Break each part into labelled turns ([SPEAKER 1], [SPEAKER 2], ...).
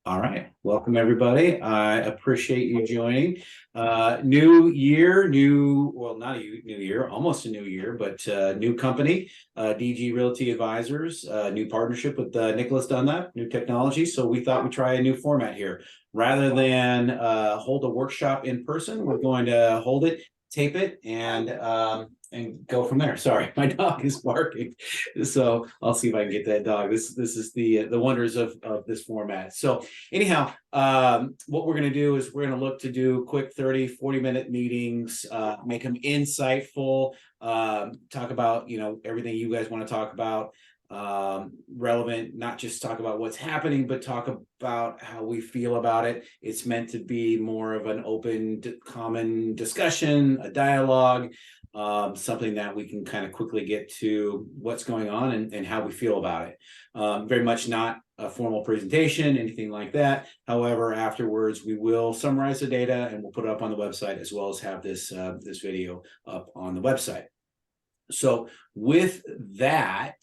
[SPEAKER 1] All right. Welcome, everybody. I appreciate you joining. New year, not a new year, almost a new year, but new company, DG Realty Advisors, new partnership with Nicholas Dunlap, new technology. So we thought we'd try a new format here. Rather than hold a workshop in person, we're going to hold it, tape it, and go from there. Sorry, my dog is barking, so I'll see if I can get that dog. This is the wonders of this format. So anyhow, what we're going to do is we're going to look to do quick 30-40 minute meetings, make them insightful, talk about everything you guys want to talk about, relevant, not just talk about what's happening, but talk about how we feel about it. It's meant to be more of an open, common discussion, a dialogue, something that we can kind of quickly get to what's going on and how we feel about it. Very much not a formal presentation, anything like that. However, afterwards, we will summarize the data and we'll put it up on the website, as well as have this video up on the website. So with that,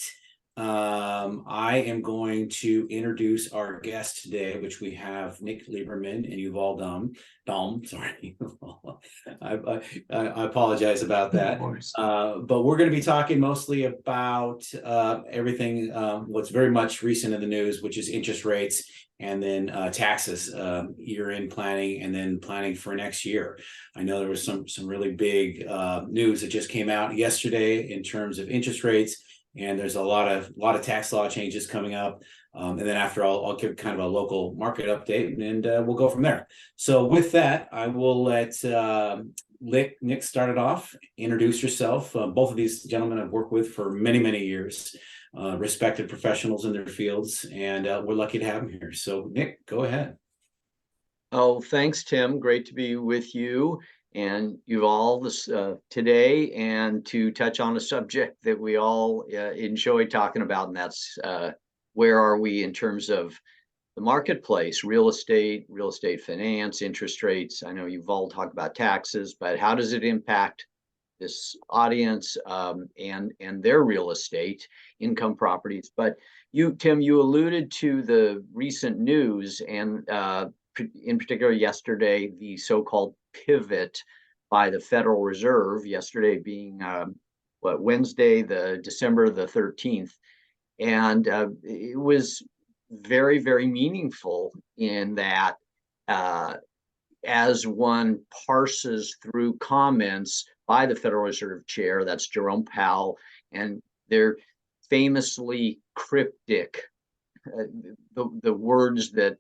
[SPEAKER 1] I am going to introduce our guest today, which we have Nick Lieberman and Yuval Dom. Sorry, I apologize about that. But we're going to be talking mostly about everything what's very much recent in the news, which is interest rates, and then taxes, year-end planning, and then planning for next year. I know there was some really big news that just came out yesterday in terms of interest rates. And there's a lot of tax law changes coming up. And then after I'll give kind of a local market update, and we'll go from there. So with that, I will let Nick start it off. Introduce yourself. Both of these gentlemen I've worked with for many, many years, respected professionals in their fields, and we're lucky to have them here. So Nick, go ahead.
[SPEAKER 2] Oh, thanks, Tim. Great to be with you and Yuval today, and to touch on a subject that we all enjoy talking about, and that's where are we in terms of the marketplace, real estate finance, interest rates. I know Yuval talked about taxes, but how does it impact this audience and their real estate income properties? But Tim, you alluded to the recent news, and in particular yesterday, the so-called pivot by the Federal Reserve, yesterday being Wednesday, December the 13th. And it was very, very meaningful in that as one parses through comments by the Federal Reserve Chair, that's Jerome Powell, and they're famously cryptic, the words that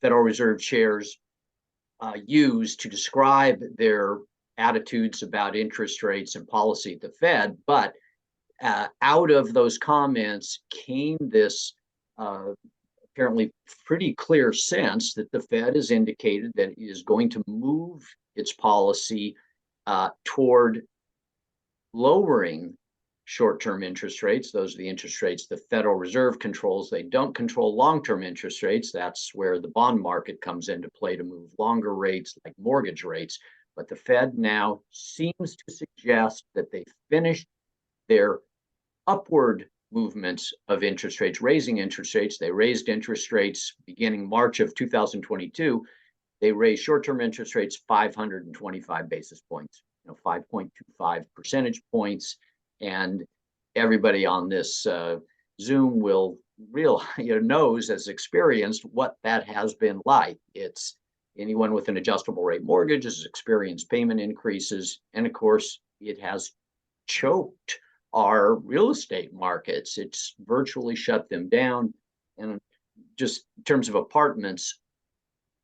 [SPEAKER 2] Federal Reserve chairs use to describe their attitudes about interest rates and policy at the Fed. But out of those comments came this apparently pretty clear sense that the Fed has indicated that it is going to move its policy toward lowering short-term interest rates. Those are the interest rates the Federal Reserve controls. They don't control long-term interest rates. That's where the bond market comes into play to move longer rates like mortgage rates. But the Fed now seems to suggest that they finished their upward movements of interest rates, raising interest rates. They raised interest rates beginning March of 2022. They raised short-term interest rates 525 basis points, 5.25 percentage points. And everybody on this Zoom will knows, as experienced, what that has been like. It's anyone with an adjustable rate mortgage has experienced payment increases, and of course, it has choked our real estate markets. It's virtually shut them down. And just in terms of apartments,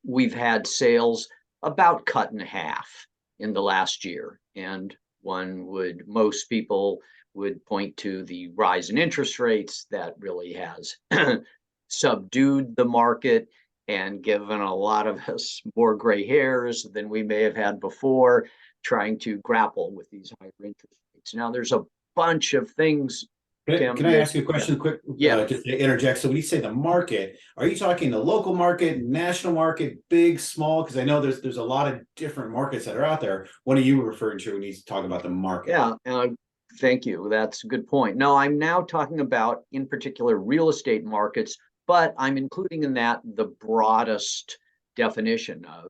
[SPEAKER 2] we've had sales about cut in half in the last year, and most people would point to the rise in interest rates that really has subdued the market and given a lot of us more gray hairs than we may have had before, trying to grapple with these higher interest rates. Now, there's a bunch of things.
[SPEAKER 1] Can I ask you a question quick?
[SPEAKER 2] Yeah.
[SPEAKER 1] Just to interject. So when you say the market, are you talking the local market, national market, big, small? Because I know there's a lot of different markets that are out there. What are you referring to when you talk about the market?
[SPEAKER 2] Yeah, thank you. That's a good point. No, I'm now talking about, in particular, real estate markets but I'm including in that the broadest definition of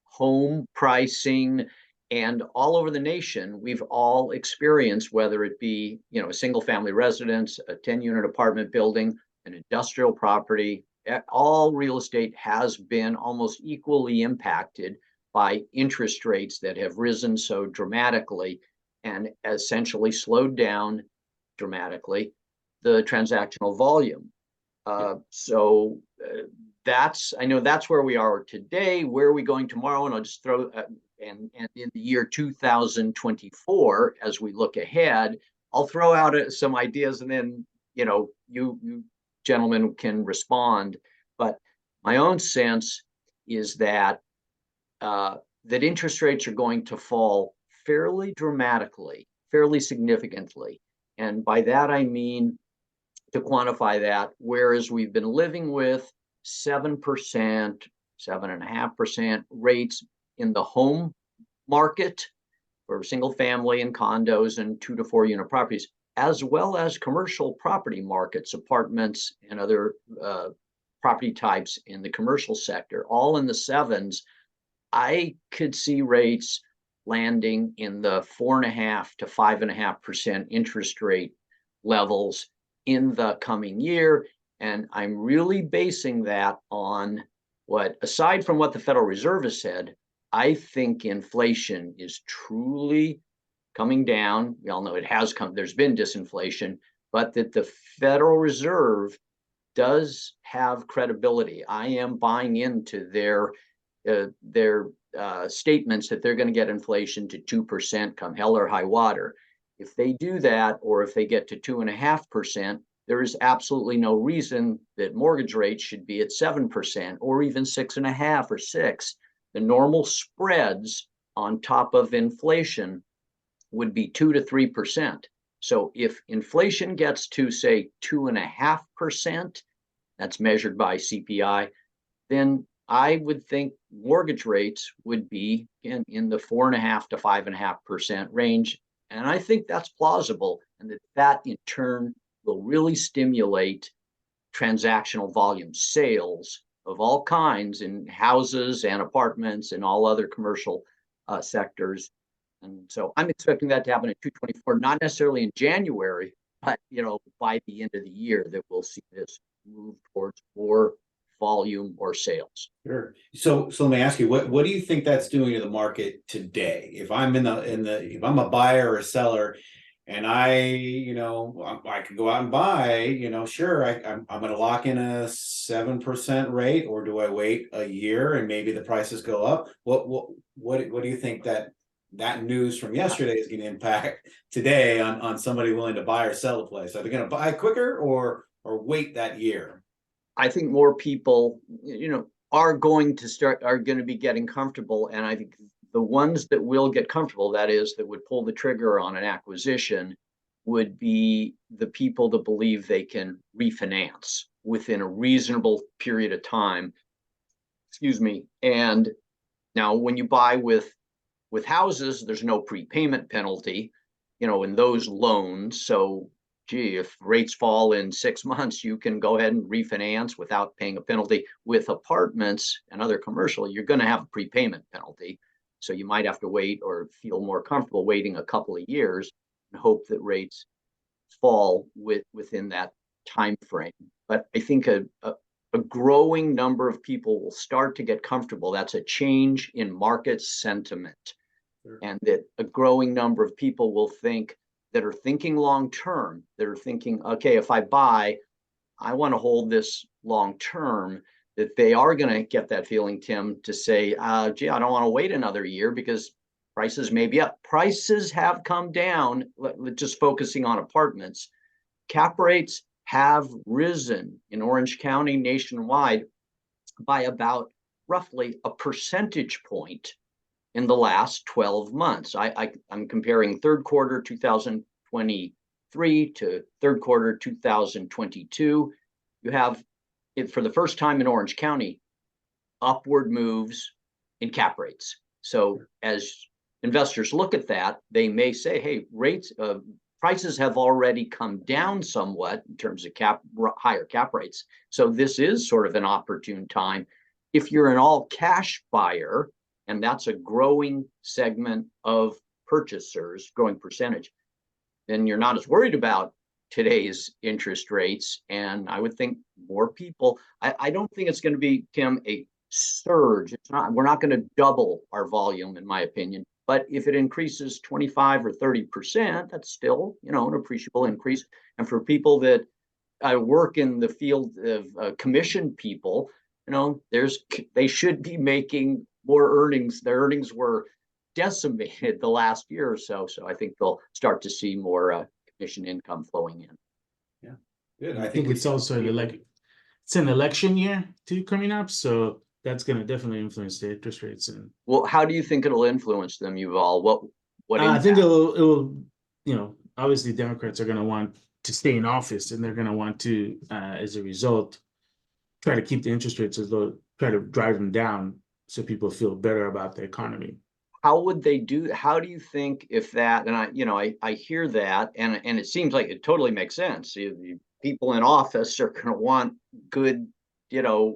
[SPEAKER 2] home pricing. And all over the nation, we've all experienced, whether it be, a single family residence, a 10-unit apartment building, an industrial property, all real estate has been almost equally impacted by interest rates that have risen so dramatically and essentially slowed down dramatically the transactional volume. I know that's where we are today. Where are we going tomorrow? And I'll just throw and in the year 2024, as we look ahead, I'll throw out some ideas, and then you gentlemen can respond. But my own sense is that that interest rates are going to fall fairly dramatically, fairly significantly, and by that I mean, to quantify that, whereas we've been living with 7%, 7.5% rates in the home market for single family and condos and 2 to 4 unit properties, as well as commercial property markets, apartments and other property types in the commercial sector, all in the sevens, I could see rates landing in the 4.5% to 5.5% interest rate levels in the coming year. And I'm really basing that on what, aside from what the Federal Reserve has said, I think inflation is truly coming down. We all know it has come, there's been disinflation, but that the Federal Reserve does have credibility. I am buying into their statements that they're going to get inflation to 2% come hell or high water. If they do that, or if they get to 2.5%, there is absolutely no reason that mortgage rates should be at 7% or even 6.5 or 6. The normal spreads on top of inflation would be 2 to 3%. So if inflation gets to, say, 2.5%, that's measured by CPI, then I would think mortgage rates would be in the 4.5 to 5.5% range. And I think that's plausible, and that in turn will really stimulate transactional volume sales of all kinds in houses and apartments and all other commercial sectors. And so I'm expecting that to happen in 2024, not necessarily in January, but by the end of the year, that we'll see this move towards more volume or sales.
[SPEAKER 1] Sure. So let me ask you, what do you think that's doing to the market today? If I'm if I'm a buyer or a seller, and I could go out and buy, sure, I'm going to lock in a 7% rate, or do I wait a year and maybe the prices go up? What do you think that news from yesterday is going to impact today on somebody willing to buy or sell a place? Are they going to buy quicker or wait that year?
[SPEAKER 2] I think more people, are going to be getting comfortable. And I think the ones that will get comfortable, that is, that would pull the trigger on an acquisition, would be the people that believe they can refinance within a reasonable period of time. Excuse me. And now when you buy with houses, there's no prepayment penalty, in those loans. So if rates fall in 6 months, you can go ahead and refinance without paying a penalty. With apartments and other commercial, you're going to have a prepayment penalty. So you might have to wait, or feel more comfortable waiting a couple of years and hope that rates fall within that time frame. But I think a growing number of people will start to get comfortable. That's a change in market sentiment. Sure. And that a growing number of people will think, that are thinking long term, that are thinking, okay, if I buy, I want to hold this long term, that they are going to get that feeling, Tim, to say, gee, I don't want to wait another year because prices may be up. Prices have come down, just focusing on apartments. Cap rates have risen in Orange County nationwide by about roughly a percentage point in the last 12 months. I'm comparing third quarter 2023 to third quarter 2022. You have, for the first time in Orange County, upward moves in cap rates. So as investors look at that, they may say, hey, prices have already come down somewhat in terms of higher cap rates. So this is sort of an opportune time. If you're an all cash buyer, and that's a growing segment of purchasers, growing percentage, then you're not as worried about today's interest rates. And I would think more people, I don't think it's going to be, Tim, a surge. It's not, we're not going to double our volume, in my opinion. But if it increases 25 or 30%, that's still, an appreciable increase. And for people that work in the field of commission people, they should be making more earnings. Their earnings were decimated the last year or so. So I think they'll start to see more commission income flowing in.
[SPEAKER 1] Yeah, good.
[SPEAKER 3] I think it's also it's an election year too coming up, so that's going to definitely influence the interest rates. And
[SPEAKER 2] well, how do you think it'll influence them, Yuval? What
[SPEAKER 3] I think it will, obviously Democrats are going to want to stay in office, and they're going to want to, as a result, try to keep the interest rates as low, try to drive them down so people feel better about the economy.
[SPEAKER 2] How would they do? How do you think if that? And I hear that, and it seems like it totally makes sense. People in office are going to want good,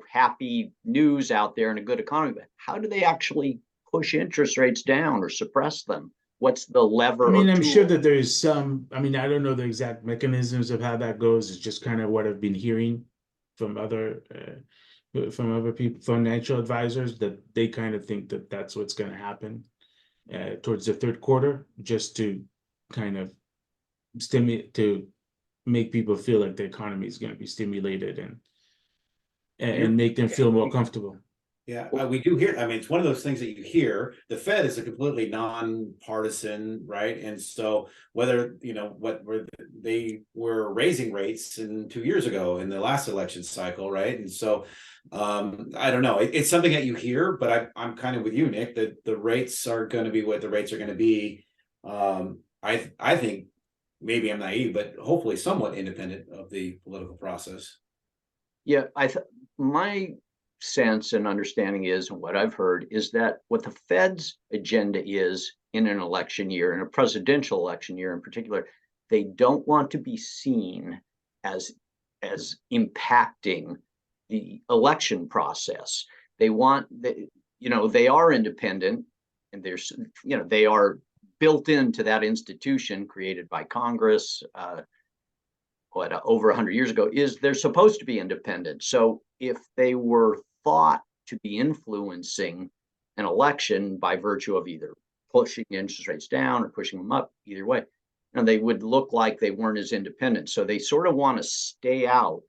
[SPEAKER 2] happy news out there and a good economy. But how do they actually push interest rates down or suppress them? What's the lever?
[SPEAKER 3] I mean, I'm sure that there is some. I mean, I don't know the exact mechanisms of how that goes. It's just kind of what I've been hearing from other people, financial advisors, that they kind of think that that's what's going to happen towards the third quarter, just to kind of stimulate, to make people feel like the economy is going to be stimulated and make them feel more comfortable.
[SPEAKER 1] Yeah, we do hear. I mean, it's one of those things that you hear. The Fed is a completely non-partisan, right? And so whether, they were raising rates 2 years ago in the last election cycle, right? And so I don't know. It's something that you hear, but I'm kind of with you, Nick, that the rates are going to be what the rates are going to be. I think maybe I'm naive, but hopefully somewhat independent of the political process.
[SPEAKER 2] Yeah, my sense and understanding is, and what I've heard is that what the Fed's agenda is in an election year, in a presidential election year in particular, they don't want to be seen as impacting the election process. They are independent, and they are built into that institution created by Congress over 100 years ago. They're supposed to be independent. So if they were thought to be influencing an election by virtue of either pushing interest rates down or pushing them up, either way, they would look like they weren't as independent. So they sort of want to stay out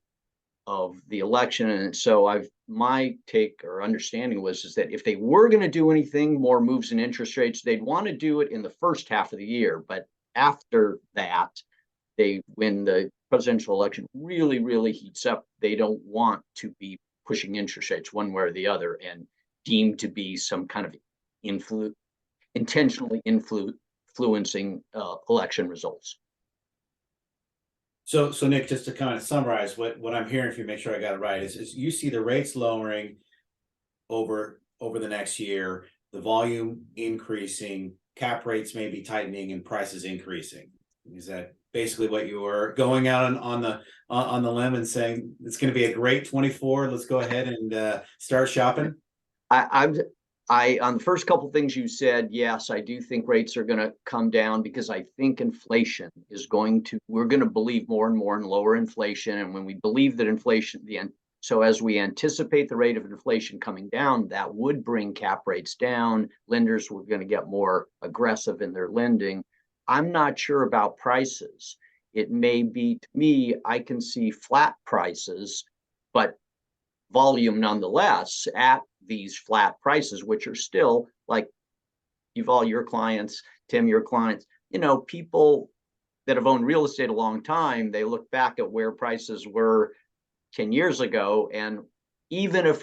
[SPEAKER 2] of the election. And so my take or understanding is that if they were going to do anything, more moves in interest rates, they'd want to do it in the first half of the year. But after that, when the presidential election really, really heats up, they don't want to be pushing interest rates one way or the other and deemed to be some kind of intentionally influencing election results.
[SPEAKER 1] So Nick, just to kind of summarize what I'm hearing, if you make sure I got it right, is you see the rates lowering over the next year, the volume increasing, cap rates may be tightening, and prices increasing. Is that basically what you were going out on the limb and saying it's going to be a great 24? Let's go ahead and start shopping.
[SPEAKER 2] On the first couple of things you said, yes, I do think rates are going to come down because I think inflation we're going to believe more and more in lower inflation. And when we believe that so as we anticipate the rate of inflation coming down, that would bring cap rates down. Lenders were going to get more aggressive in their lending. I'm not sure about prices. It may be, to me, I can see flat prices, but volume nonetheless at these flat prices, which are still, like Yuval, your clients, Tim, your clients, people that have owned real estate a long time, they look back at where prices were 10 years ago. And even if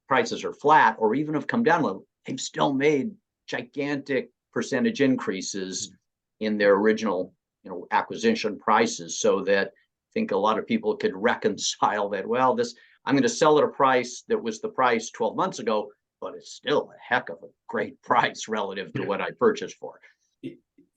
[SPEAKER 2] prices are flat or even have come down a little, they've still made gigantic percentage increases in their original, acquisition prices, so that I think a lot of people could reconcile that. Well, I'm going to sell at a price that was the price 12 months ago, but it's still a heck of a great price relative to what I purchased for.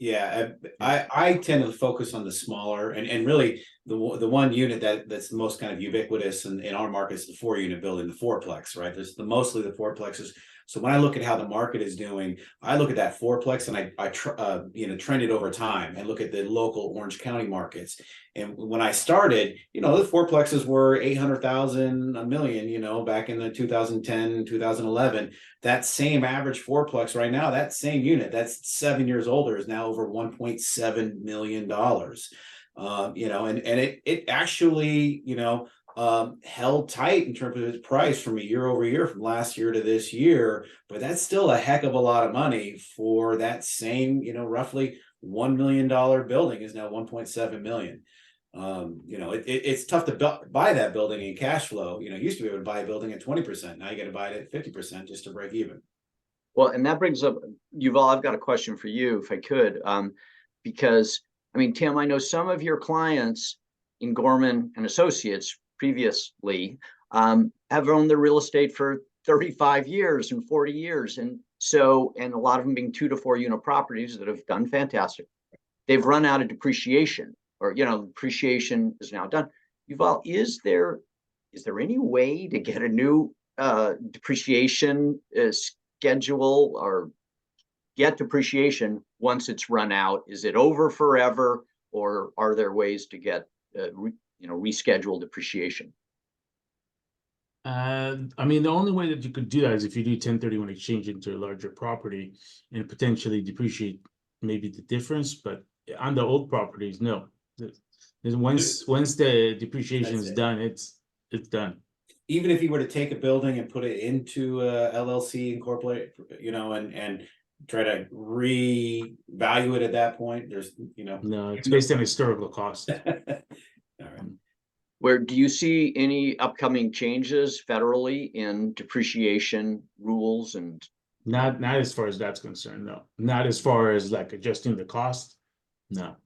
[SPEAKER 1] Yeah, I tend to focus on the smaller and really the one unit that's the most kind of ubiquitous in our market is the 4-unit building, the fourplex, right? There's mostly the fourplexes. So when I look at how the market is doing, I look at that fourplex and I trend it over time and look at the local Orange County markets. And when I started, the fourplexes were 800,000, $1 million, back in the 2010, 2011. That same average fourplex right now, that same unit that's 7 years older is now over $1.7 million. And it actually, held tight in terms of its price from a year over year, from last year to this year, but that's still a heck of a lot of money for that same, roughly $1 million building is now 1.7 million. It's tough to buy that building in cash flow. You used to be able to buy a building at 20%. Now you got to buy it at 50% just to break even.
[SPEAKER 2] Well, and that brings up, Yuval, I've got a question for you, if I could, because I mean, Tim, I know some of your clients in Gorman and Associates previously have owned their real estate for 35 years and 40 years. And a lot of them being 2 to 4 unit properties that have done fantastic. They've run out of depreciation, or, depreciation is now done. Yuval, is there any way to get a new depreciation schedule or get depreciation once it's run out? Is it over forever, or are there ways to get reschedule depreciation?
[SPEAKER 3] I mean, the only way that you could do that is if you do 1031 exchange into a larger property and potentially depreciate maybe the difference. But on the old properties, no. Once the depreciation is done, it's done.
[SPEAKER 1] Even if you were to take a building and put it into a LLC, incorporate, and try to revalue it at that point, there's,
[SPEAKER 3] No, it's based on historical cost.
[SPEAKER 1] All right.
[SPEAKER 2] Where do you see any upcoming changes federally in depreciation rules? And
[SPEAKER 3] Not as far as that's concerned, no. Not as far as like adjusting the cost, no.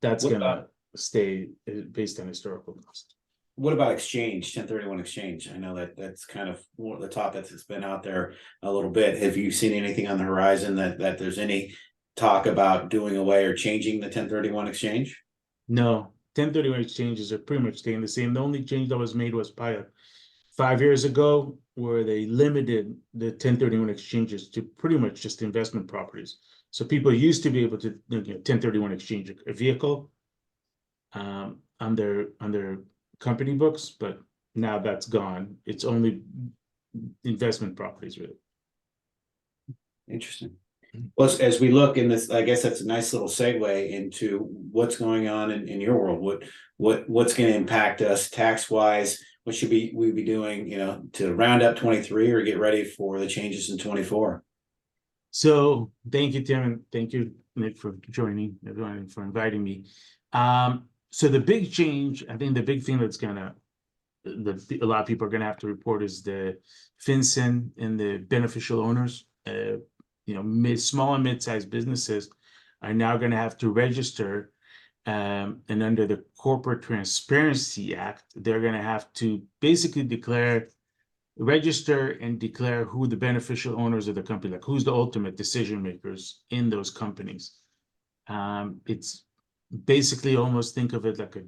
[SPEAKER 3] That's
[SPEAKER 1] What
[SPEAKER 3] gonna
[SPEAKER 1] about-
[SPEAKER 3] stay based on historical cost.
[SPEAKER 1] What about exchange, 1031 exchange? I know that's kind of one of the topics that's been out there a little bit. Have you seen anything on the horizon that there's any talk about doing away or changing the 1031 exchange?
[SPEAKER 3] No, 1031 exchanges are pretty much staying the same. The only change that was made was probably 5 years ago, where they limited the 1031 exchanges to pretty much just investment properties. So people used to be able to 1031 exchange a vehicle on their company books, but now that's gone. It's only investment properties, really.
[SPEAKER 1] Interesting. Well, as we look in this, I guess that's a nice little segue into what's going on in your world. What's going to impact us tax wise? What should we be doing, to round up 23 or get ready for the changes in 24?
[SPEAKER 3] So thank you, Tim, and thank you, Nick, for joining, everyone, for inviting me. So the big change, I think the big thing that's a lot of people are gonna have to report is the FinCEN and the beneficial owners. Small and mid-sized businesses are now gonna have to register, and under the Corporate Transparency Act, they're gonna have to basically register and declare who the beneficial owners of the company, like who's the ultimate decision makers in those companies. It's basically almost think of it like a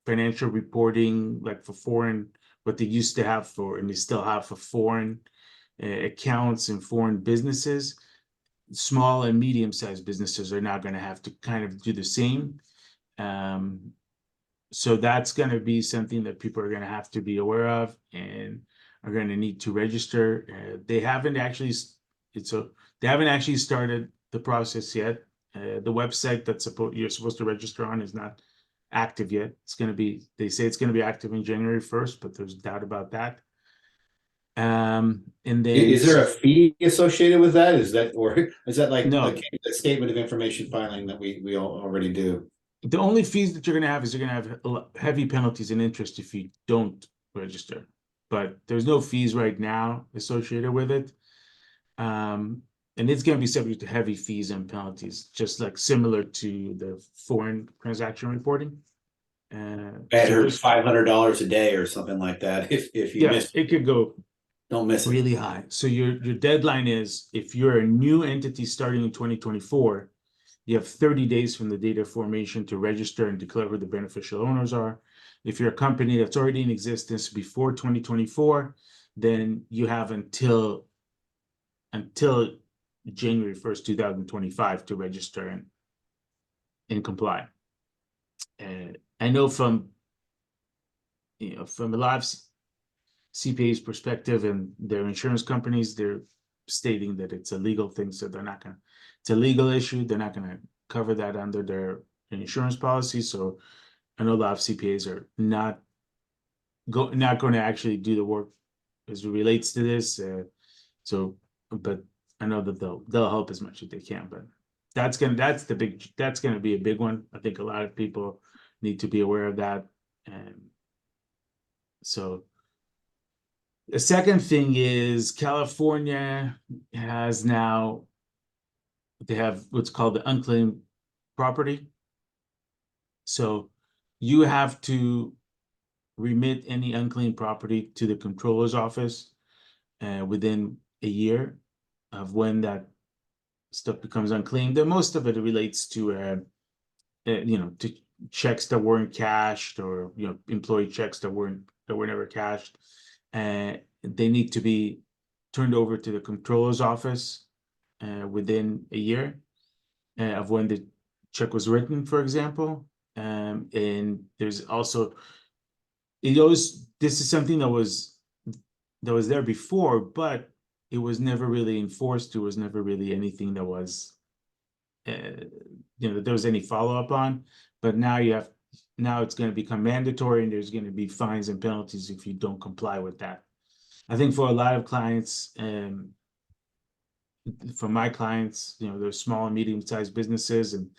[SPEAKER 3] financial reporting, like for foreign, what they used to have and they still have for foreign accounts and foreign businesses. Small and medium-sized businesses are now going to have to kind of do the same. So that's going to be something that people are going to have to be aware of and are going to need to register. They haven't actually started the process yet. The website you're supposed to register on is not active yet. They say it's going to be active in January 1st, but there's doubt about that. And then
[SPEAKER 1] Is there a fee associated with that? Is that like
[SPEAKER 3] No.
[SPEAKER 1] a statement of information filing that we all already do?
[SPEAKER 3] The only fees that you're going to have is you're going to have heavy penalties and interest if you don't register. But there's no fees right now associated with it. And it's going to be subject to heavy fees and penalties, just like similar to the foreign transaction reporting.
[SPEAKER 1] I heard $500 a day or something like that. If you miss,
[SPEAKER 3] it could go
[SPEAKER 1] don't miss it.
[SPEAKER 3] Really high. So your deadline is, if you're a new entity starting in 2024, You have 30 days from the date of formation to register and declare who the beneficial owners are. If you're a company that's already in existence before 2024, then you have until January 1st, 2025 to register and comply. I know from a lot of CPA's perspective and their insurance companies, they're stating that it's a legal thing, so it's a legal issue. They're not gonna cover that under their insurance policy. So I know a lot of CPAs are not going to actually do the work as it relates to this. But I know that they'll help as much as they can. But that's gonna be a big one. I think a lot of people need to be aware of that. And so the second thing is California has now, they have what's called the unclaimed property. So you have to remit any unclaimed property to the controller's office within a year of when that stuff becomes unclaimed. And most of it relates to to checks that weren't cashed, or employee checks that were never cashed. They need to be turned over to the controller's office within a year of when the check was written, for example. And there's also, this is something that was there before, but it was never really enforced. There was never really anything that was that there was any follow-up on. But now it's going to become mandatory, and there's going to be fines and penalties if you don't comply with that. I think for a lot of clients, for my clients, they're small and medium-sized businesses, and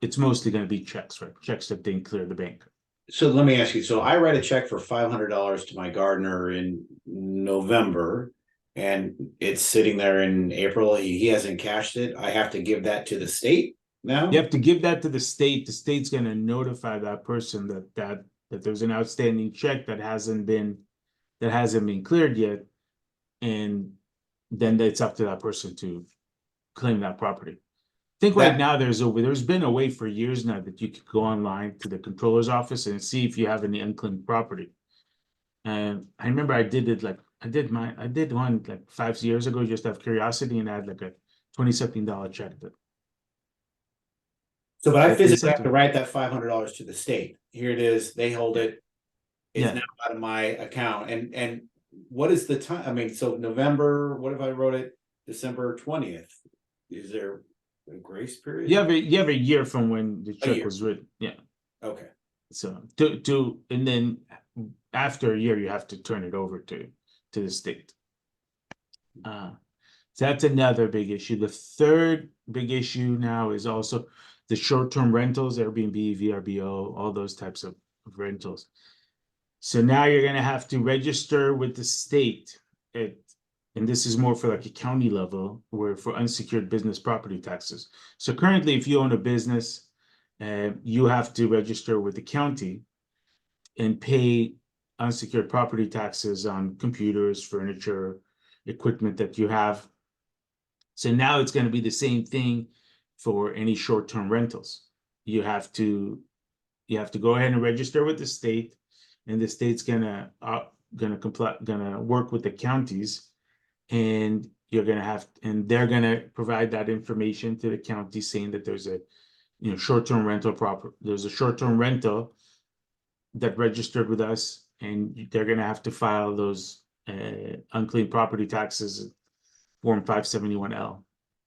[SPEAKER 3] it's mostly going to be checks, right? Checks that didn't clear the bank.
[SPEAKER 1] So let me ask you, so I write a check for $500 to my gardener in November, and it's sitting there in April. He hasn't cashed it. I have to give that to the state now?
[SPEAKER 3] You have to give that to the state. The state's going to notify that person that there's an outstanding check that hasn't been cleared yet, and then it's up to that person to claim that property. I think right now there's been a way for years now that you could go online to the controller's office and see if you have any unclaimed property. And I remember I did one like 5 years ago just out of curiosity, and I had like a $20-something check.
[SPEAKER 1] So, but I physically have to write that $500 to the state. Here it is. They hold it. It's now out of my account. And what is the time? I mean, so November, what if I wrote it December 20th? Is there a grace period?
[SPEAKER 3] You have a year from when the check was written. Yeah. Okay. So and then after a year, you have to turn it over to the state. So that's another big issue. The third big issue now is also the short-term rentals, Airbnb, VRBO, all those types of rentals. So now you're going to have to register with the state, and this is more for like a county level, where for unsecured business property taxes. So currently, if you own a business, you have to register with the county and pay unsecured property taxes on computers, furniture, equipment that you have. So now it's going to be the same thing for any short-term rentals. You have to go ahead and register with the state, and the state's gonna work with the counties, and they're gonna provide that information to the county saying that there's a short-term rental there's a short-term rental that registered with us, and they're gonna have to file those unclaimed property taxes, Form 571L,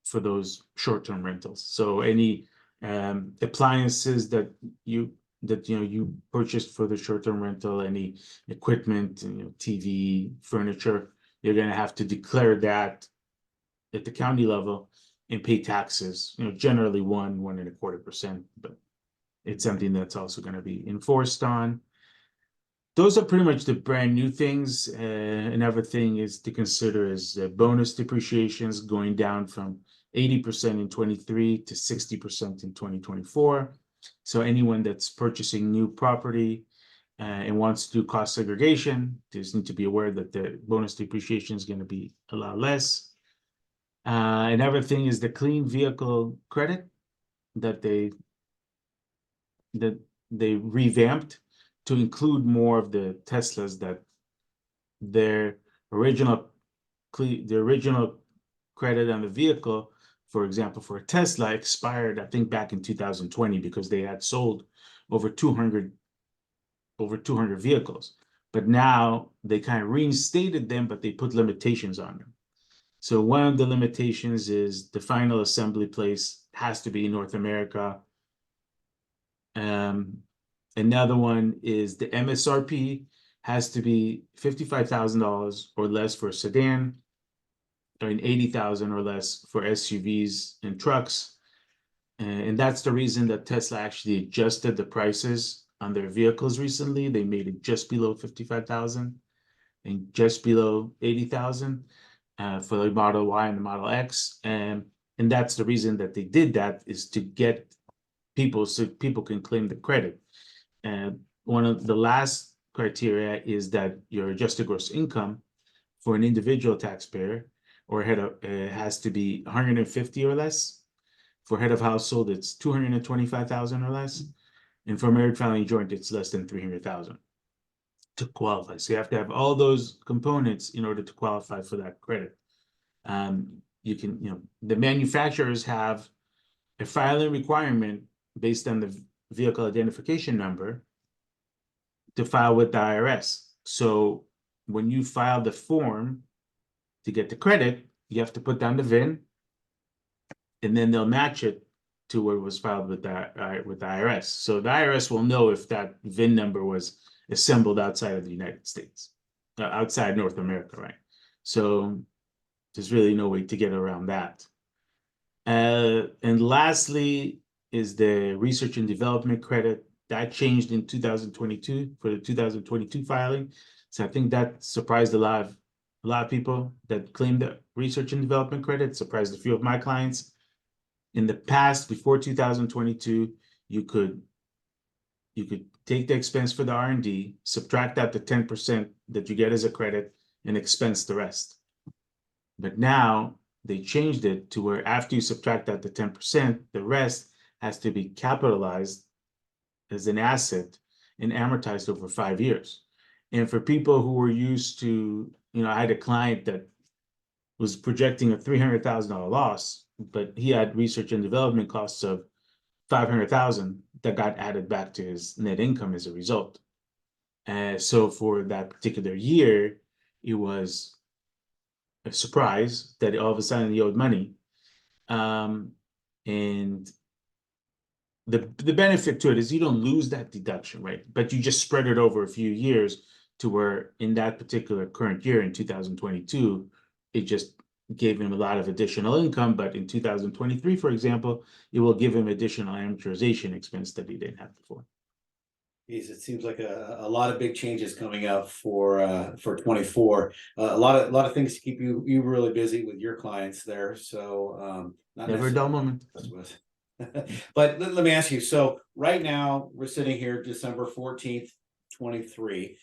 [SPEAKER 3] for those short-term rentals. So any appliances that you purchased for the short-term rental, any equipment, TV, furniture, you're going to have to declare that at the county level and pay taxes. Generally 1.25%, but it's something that's also going to be enforced on. Those are pretty much the brand new things. Another thing is to consider is bonus depreciations going down from 80% in 23 to 60% in 2024. So anyone that's purchasing new property and wants to do cost segregation, just need to be aware that the bonus depreciation is going to be a lot less. Another thing is the clean vehicle credit that they revamped to include more of the Teslas that their original the original credit on the vehicle, for example, for a Tesla expired, I think, back in 2020 because they had sold over 200 vehicles. But now they kind of reinstated them, but they put limitations on them. So one of the limitations is the final assembly place has to be in North America. Another one is the MSRP has to be $55,000 or less for a sedan, and 80,000 or less for SUVs and trucks. And that's the reason that Tesla actually adjusted the prices on their vehicles recently. They made it just below 55,000 and just below 80,000 for the Model Y and the Model X. And that's the reason that they did that, is to get people so people can claim the credit. And one of the last criteria is that your adjusted gross income for an individual taxpayer or head of has to be 150 or less. For head of household, it's 225,000 or less. And for married, family, joint, it's less than 300,000 to qualify. So you have to have all those components in order to qualify for that credit. You can, the manufacturers have a filing requirement based on the vehicle identification number to file with the IRS. So when you file the form to get the credit, you have to put down the VIN, and then they'll match it to what was filed with the IRS. So the IRS will know if that VIN number was assembled outside of the United States, outside North America, right? So there's really no way to get around that. And lastly is the research and development credit. That changed in 2022 for the 2022 filing. So I think that surprised a lot of people that claimed the research and development credit, surprised a few of my clients. In the past, before 2022, you could take the expense for the R&D, subtract out the 10% that you get as a credit, and expense the rest. But now they changed it to where after you subtract out the 10%, the rest has to be capitalized as an asset and amortized over 5 years. And for people who were used to, I had a client that was projecting a $300,000 loss, but he had research and development costs of $500,000 that got added back to his net income as a result. So for that particular year, it was a surprise that all of a sudden he owed money. And the benefit to it is you don't lose that deduction, right? But you just spread it over a few years to where in that particular current year in 2022, it just gave him a lot of additional income. But in 2023, for example, it will give him additional amortization expense that he didn't have before.
[SPEAKER 1] Geez, it seems like a lot of big changes coming up for 24. A lot of things to keep you really busy with your clients there. So not
[SPEAKER 3] Never a dull moment.
[SPEAKER 1] But let me ask you, so right now we're sitting here December 14th, 23.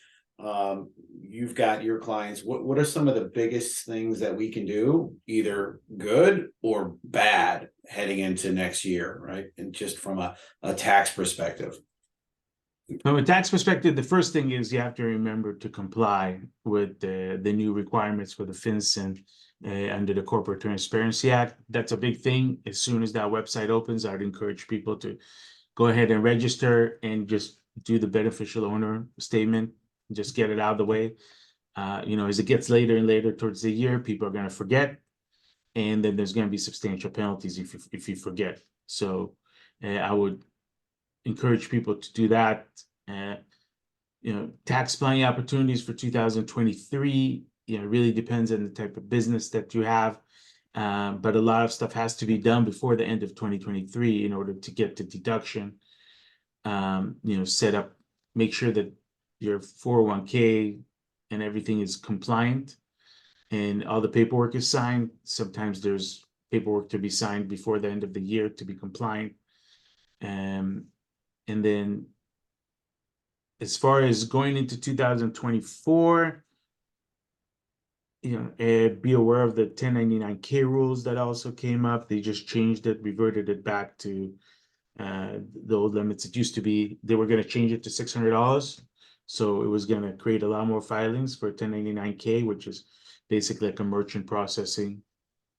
[SPEAKER 1] You've got your clients. What are some of the biggest things that we can do, either good or bad, heading into next year, right? And just from a tax perspective.
[SPEAKER 3] From a tax perspective, the first thing is you have to remember to comply with the new requirements for the FinCEN under the Corporate Transparency Act. That's a big thing. As soon as that website opens, I'd encourage people to go ahead and register and just do the beneficial owner statement, just get it out of the way. As it gets later and later towards the year, people are going to forget, and then there's going to be substantial penalties if you forget. So I would encourage people to do that. Tax planning opportunities for 2023, really depends on the type of business that you have. But a lot of stuff has to be done before the end of 2023 in order to get the deduction. Set up, make sure that your 401k and everything is compliant and all the paperwork is signed. Sometimes there's paperwork to be signed before the end of the year to be compliant. And then as far as going into 2024, be aware of the 1099-K rules that also came up. They just changed it, reverted it back to the old limits. It used to be they were going to change it to $600, so it was going to create a lot more filings for 1099-K, which is basically like a merchant processing,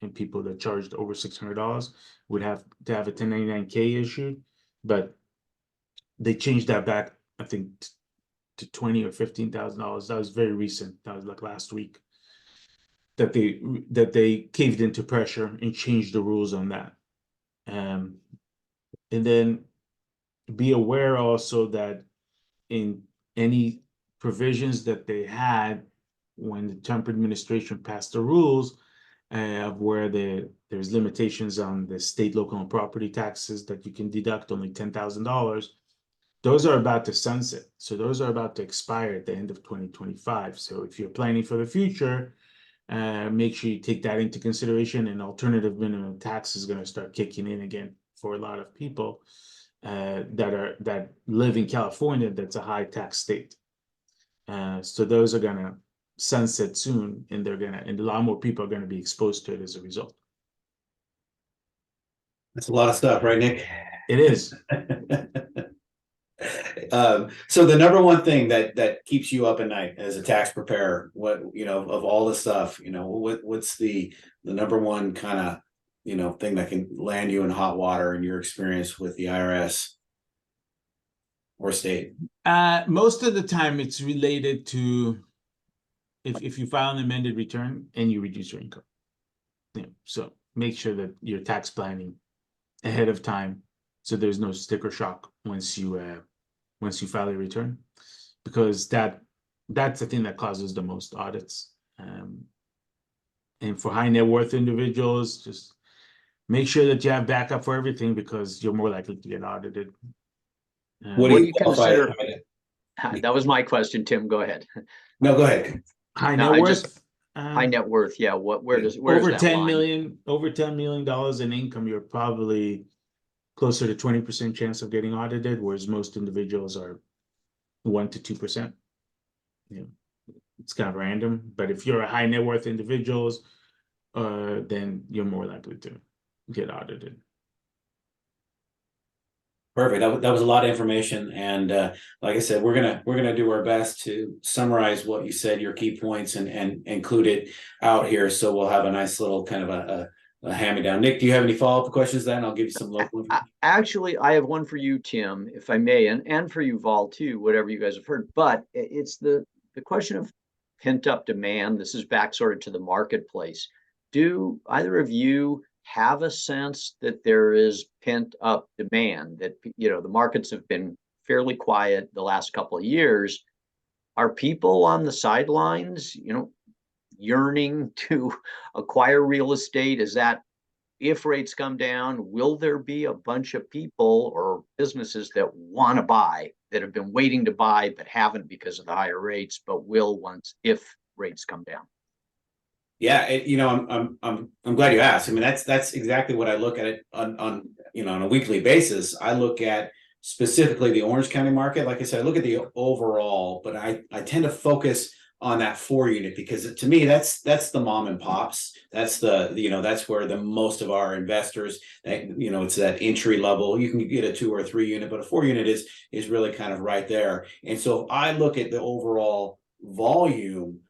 [SPEAKER 3] and people that charged over $600 would have to have a 1099-K issued. But they changed that back, I think, to $20,000 or $15,000. That was very recent. That was like last week that they caved into pressure and changed the rules on that. And then be aware also that in any provisions that they had when the Trump administration passed the rules of where there's limitations on the state, local, and property taxes that you can deduct only $10,000, those are about to sunset. So those are about to expire at the end of 2025. So if you're planning for the future, make sure you take that into consideration. And alternative minimum tax is going to start kicking in again for a lot of people that live in California. That's a high tax state. So those are going to sunset soon, and a lot more people are going to be exposed to it as a result.
[SPEAKER 1] That's a lot of stuff, right, Nick?
[SPEAKER 3] It is.
[SPEAKER 1] So the number one thing that keeps you up at night as a tax preparer, what, of all the stuff, what's the number one kind of, thing that can land you in hot water in your experience with the IRS or state?
[SPEAKER 3] Most of the time it's related to if you file an amended return and you reduce your income. So make sure that you're tax planning ahead of time, so there's no sticker shock once you file a return, because that's the thing that causes the most audits. And for high net worth individuals, just make sure that you have backup for everything, because you're more likely to get audited.
[SPEAKER 1] What do you
[SPEAKER 2] consider? That was my question, Tim. Go ahead.
[SPEAKER 1] No, go ahead.
[SPEAKER 3] High net worth.
[SPEAKER 2] High net worth, yeah. Where's
[SPEAKER 3] over
[SPEAKER 2] that
[SPEAKER 3] 10
[SPEAKER 2] line?
[SPEAKER 3] million, over $10 million in income, you're probably closer to 20% chance of getting audited, whereas most individuals are 1 to 2%. It's kind of random, but if you're a high net worth individuals, then you're more likely to get audited.
[SPEAKER 1] Perfect. That was a lot of information, and like I said, we're gonna do our best to summarize what you said, your key points, and include it out here. So we'll have a nice little kind of a hand-me-down. Nick, do you have any follow-up questions? Then I'll give you some local.
[SPEAKER 2] Actually, I have one for you, Tim, if I may, and for you, Vol, too. Whatever you guys have heard, but it's the question of pent-up demand. This is back sort of to the marketplace. Do either of you have a sense that there is pent up demand, that the markets have been fairly quiet the last couple of years? Are people on the sidelines, yearning to acquire real estate? Is that, if rates come down, will there be a bunch of people or businesses that want to buy, that have been waiting to buy but haven't because of the higher rates, but will if rates come down?
[SPEAKER 1] Yeah, I'm glad you asked. I mean, that's exactly what I look at it on a weekly basis. I look at specifically the Orange County market. Like I said, I look at the overall, but I tend to focus on that 4-unit, because to me that's the mom and pops. That's that's where the most of our investors, it's that entry level. You can get a 2 or 3 unit, but a 4-unit is really kind of right there. And so if I look at the overall volume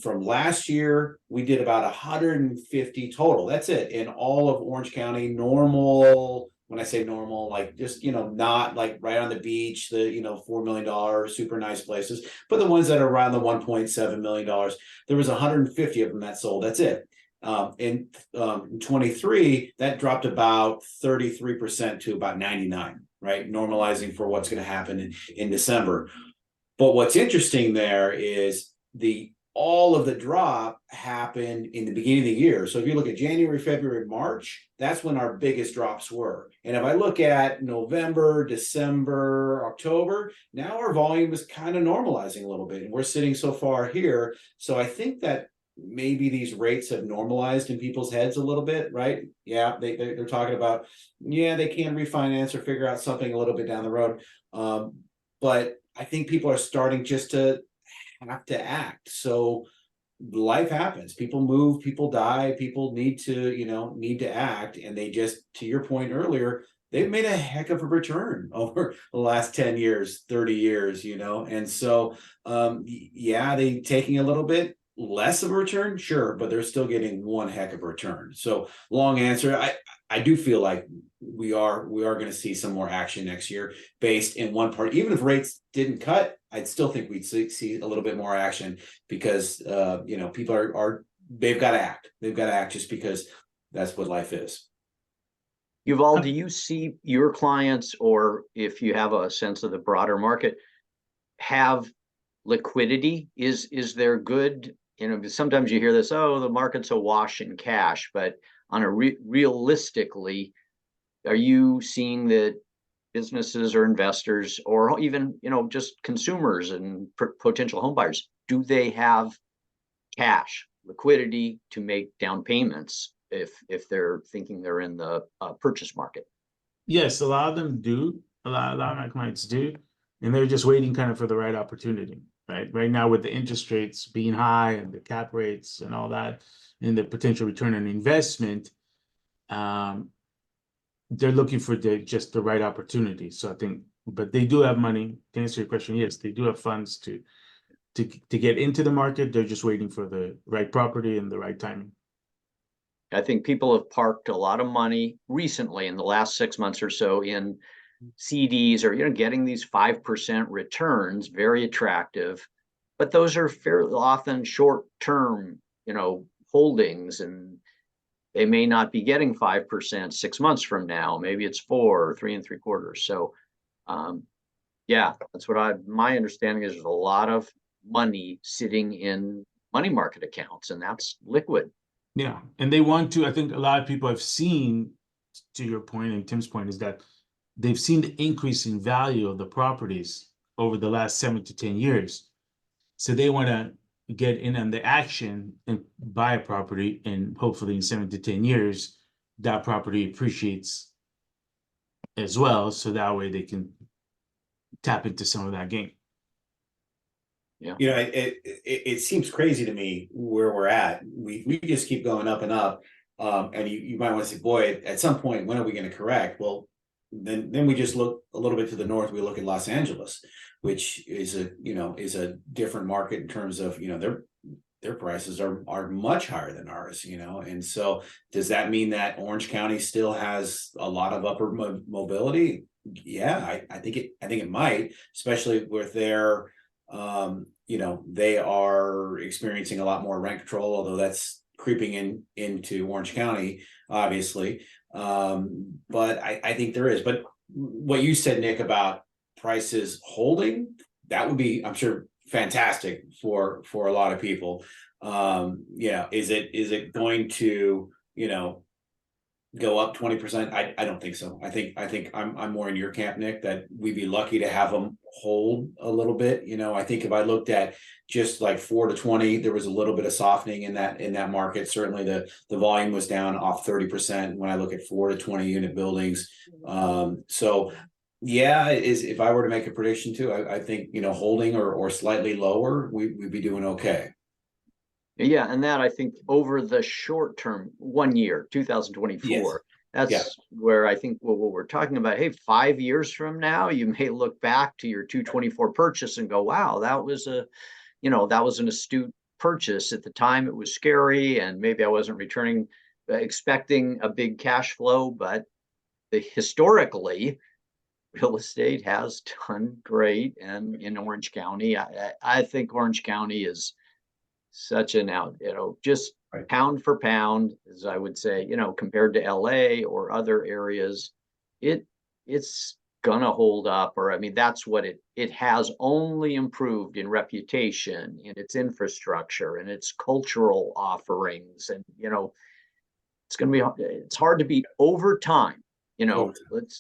[SPEAKER 1] from last year, we did about 150 total. That's it in all of Orange County. Normal, when I say normal, like just not like right on the beach, the $4 million super nice places, but the ones that are around the $1.7 million, there was 150 of them that sold. That's it. In 23, that dropped about 33% to about 99, right? Normalizing for what's going to happen in December. But what's interesting there is all of the drop happened in the beginning of the year. So if you look at January, February, March, that's when our biggest drops were. And if I look at November, December, October, now our volume is kind of normalizing a little bit, and we're sitting so far here. So I think that maybe these rates have normalized in people's heads a little bit, right? Yeah, they're talking about, they can refinance or figure out something a little bit down the road. But I think people are starting just to have to act. So life happens. People move, people die, people need to act. And they just, to your point earlier, they've made a heck of a return over the last 10 years, 30 years, And so, yeah, they taking a little bit less of a return, sure, but they're still getting one heck of a return. So long answer. I do feel like we are going to see some more action next year based in one part. Even if rates didn't cut, I'd still think we'd see a little bit more action because people are they've got to act. They've got to act just because that's what life is.
[SPEAKER 2] Yuval, do you see your clients, or if you have a sense of the broader market, have liquidity? Is there good, sometimes you hear this, oh, the market's awash in cash, but on a realistically, are you seeing that businesses or investors, or even, just consumers and potential home buyers, do they have cash liquidity to make down payments if they're thinking they're in the purchase market?
[SPEAKER 3] Yes, a lot of them do. A lot of my clients do, and they're just waiting kind of for the right opportunity. Right now, with the interest rates being high and the cap rates and all that, and the potential return on investment, they're looking for just the right opportunity. So I think, but they do have money. To answer your question, yes, they do have funds to get into the market. They're just waiting for the right property and the right timing.
[SPEAKER 2] I think people have parked a lot of money recently in the last 6 months or so in CDs, or getting these 5% returns, very attractive. But those are fairly often short-term, holdings, and they may not be getting 5% 6 months from now. Maybe it's 4 or 3 3/4. So, yeah, that's what my understanding is. There's a lot of money sitting in money market accounts, and that's liquid.
[SPEAKER 3] Yeah, and they want to. I think a lot of people have seen, to your point and Tim's point, is that they've seen the increase in value of the properties over the last 7 to 10 years. So they want to get in on the action and buy a property, and hopefully in 7 to 10 years, that property appreciates as well. So that way they can tap into some of that gain.
[SPEAKER 2] Yeah.
[SPEAKER 1] It seems crazy to me where we're at. We just keep going up and up. And you might want to say, boy, at some point, when are we going to correct? Well, then we just look a little bit to the north. We look at Los Angeles, which is a different market in terms of, their prices are much higher than ours, and so does that mean that Orange County still has a lot of upward mobility? Yeah, I think it might, especially with their they are experiencing a lot more rent control, although that's creeping into Orange County, obviously. But I think there is. But what you said, Nick, about prices holding, that would be, I'm sure, fantastic for a lot of people. Is it going to, go up 20%? I don't think so. I think I'm more in your camp, Nick, that we'd be lucky to have them hold a little bit. I think if I looked at just like 4 to 20, there was a little bit of softening in that market. Certainly the volume was down off 30% when I look at 4 to 20 unit buildings. So yeah, if I were to make a prediction too, I think, holding or slightly lower, we'd be doing okay.
[SPEAKER 2] Yeah, and that, I think, over the short term, 1 year, 2024,
[SPEAKER 1] Yes.
[SPEAKER 2] that's where I think what we're talking about. Hey, 5 years from now, you may look back to your 224 purchase and go, wow, that was an astute purchase. At the time, it was scary, and maybe I wasn't expecting a big cash flow, but historically, real estate has done great. And in Orange County, I think Orange County is such an just
[SPEAKER 1] right.
[SPEAKER 2] Pound for pound, as I would say, compared to LA or other areas, it's gonna hold up. Or, I mean, that's what it has only improved in reputation, in its infrastructure, and its cultural offerings. And, it's hard to beat over time.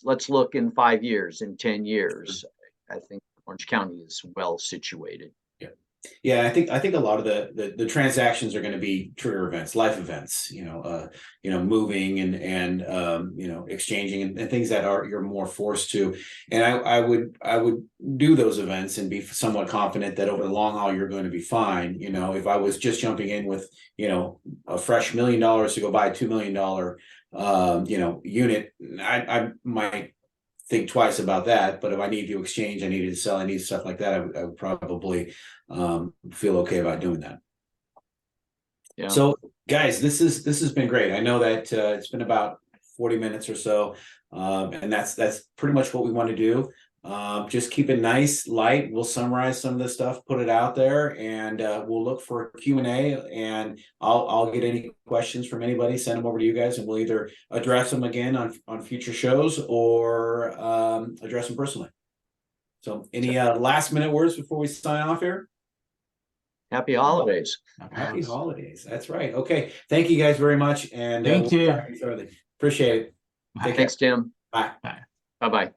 [SPEAKER 2] Let's look in 5 years, in 10 years. I think Orange County is well situated.
[SPEAKER 1] Yeah, I think a lot of the transactions are going to be trigger events, life events, moving and exchanging and things that you're more forced to. And I would do those events and be somewhat confident that over the long haul you're going to be fine. If I was just jumping in with, a fresh $1 million to go buy a $2 million unit, I might think twice about that. But if I need to exchange, I need to sell, I need stuff like that, I would probably feel okay about doing that.
[SPEAKER 2] Yeah.
[SPEAKER 1] So guys, this has been great. I know that it's been about 40 minutes or so, and that's pretty much what we want to do. Just keep it nice, light. We'll summarize some of this stuff, put it out there, and we'll look for Q&A, and I'll get any questions from anybody, send them over to you guys, and we'll either address them again on future shows or address them personally. So any last minute words before we sign off here?
[SPEAKER 2] Happy holidays.
[SPEAKER 1] Happy holidays. That's right. Okay. Thank you guys very much. And
[SPEAKER 3] Thank you.
[SPEAKER 1] Appreciate it. Take care.
[SPEAKER 2] Thanks, Tim.
[SPEAKER 1] Bye.
[SPEAKER 2] Bye-bye.